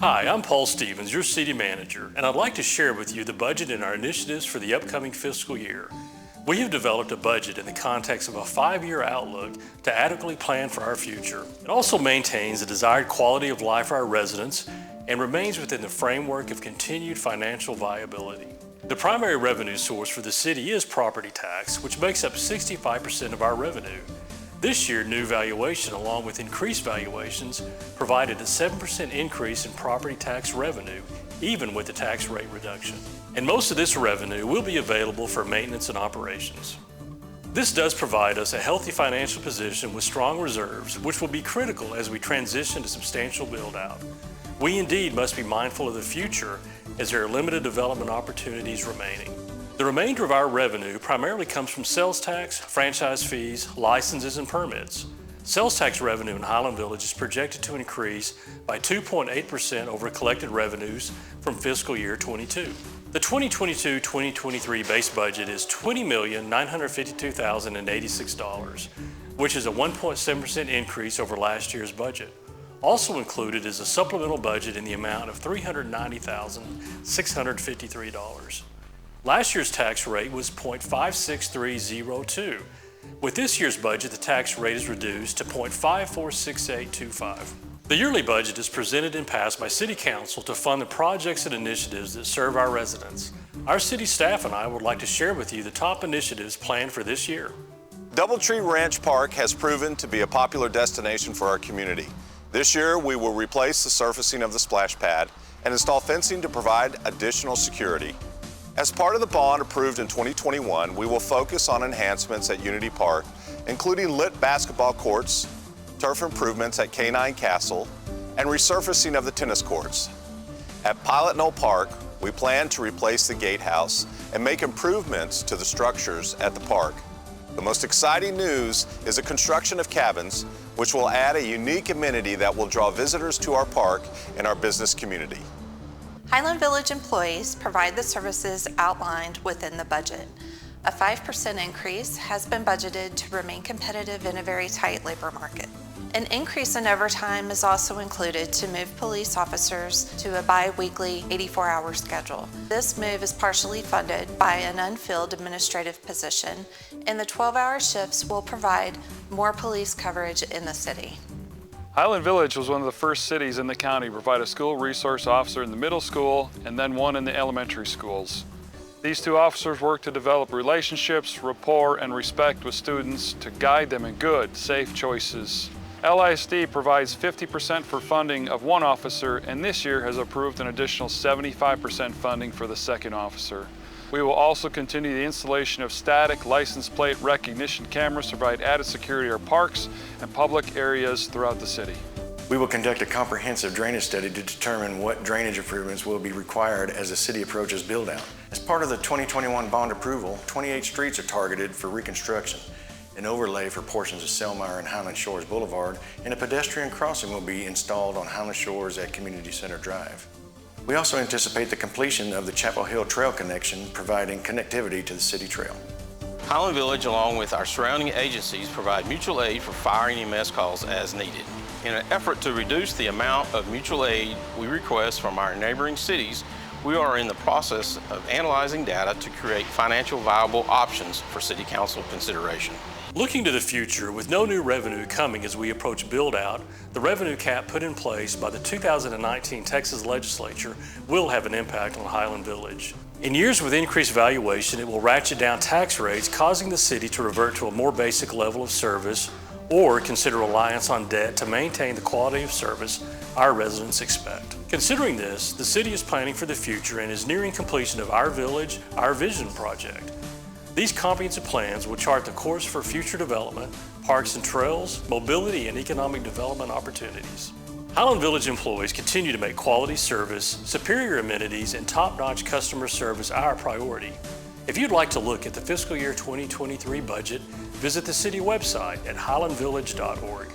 Hi, I'm Paul Stevens, your City Manager, and I'd like to share with you the budget and our initiatives for the upcoming fiscal year. We have developed a budget in the context of a 5-year outlook to adequately plan for our future. It also maintains the desired quality of life for our residents and remains within the framework of continued financial viability. The primary revenue source for the city is property tax, which makes up 65% of our revenue. This year, new valuation along with increased valuations provided a 7% increase in property tax revenue, even with the tax rate reduction. And most of this revenue will be available for maintenance and operations. This does provide us a healthy financial position with strong reserves, which will be critical as we transition to substantial build-out. We indeed must be mindful of the future as there are limited development opportunities remaining. The remainder of our revenue primarily comes from sales tax, franchise fees, licenses, and permits. Sales tax revenue in Highland Village is projected to increase by 2.8% over collected revenues from fiscal year 22. The 2022-2023 base budget is $20,952,086, which is a 1.7% increase over last year's budget. Also included is a supplemental budget in the amount of $390,653. Last year's tax rate was 0.56302. With this year's budget, the tax rate is reduced to 0.546825. The yearly budget is presented and passed by City Council to fund the projects and initiatives that serve our residents. Our city staff and I would like to share with you the top initiatives planned for this year. Doubletree Ranch Park has proven to be a popular destination for our community. This year, we will replace the surfacing of the splash pad and install fencing to provide additional security. As part of the bond approved in 2021, we will focus on enhancements at Unity Park, including lit basketball courts, turf improvements at K9 Castle, and resurfacing of the tennis courts. At Pilot Knoll Park, we plan to replace the gatehouse and make improvements to the structures at the park. The most exciting news is the construction of cabins, which will add a unique amenity that will draw visitors to our park and our business community. Highland Village employees provide the services outlined within the budget. A 5% increase has been budgeted to remain competitive in a very tight labor market. An increase in overtime is also included to move police officers to a bi-weekly 84-hour schedule. This move is partially funded by an unfilled administrative position, and the 12-hour shifts will provide more police coverage in the city. Highland Village was one of the first cities in the county to provide a school resource officer in the middle school and then one in the elementary schools. These two officers work to develop relationships, rapport, and respect with students to guide them in good, safe choices. LISD provides 50% for funding of one officer, and this year has approved an additional 75% funding for the second officer. We will also continue the installation of static license plate recognition cameras to provide added security at our parks and public areas throughout the city. We will conduct a comprehensive drainage study to determine what drainage improvements will be required as the city approaches build-out. As part of the 2021 bond approval, 28 streets are targeted for reconstruction. An overlay for portions of Selmeyer and Highland Shores Boulevard, and a pedestrian crossing will be installed on Highland Shores at Community Center Drive. We also anticipate the completion of the Chapel Hill Trail connection, providing connectivity to the city trail. Highland Village, along with our surrounding agencies, provide mutual aid for fire and EMS calls as needed. In an effort to reduce the amount of mutual aid we request from our neighboring cities, we are in the process of analyzing data to create financial viable options for City Council consideration. Looking to the future, with no new revenue coming as we approach build-out, the revenue cap put in place by the 2019 Texas legislature will have an impact on Highland Village. In years with increased valuation, it will ratchet down tax rates, causing the city to revert to a more basic level of service or consider reliance on debt to maintain the quality of service our residents expect. Considering this, the city is planning for the future and is nearing completion of Our Village, Our Vision project. These comprehensive plans will chart the course for future development, parks and trails, mobility, and economic development opportunities. Highland Village employees continue to make quality service, superior amenities, and top-notch customer service our priority. If you'd like to look at the fiscal year 2023 budget, visit the city website at highlandvillage.org.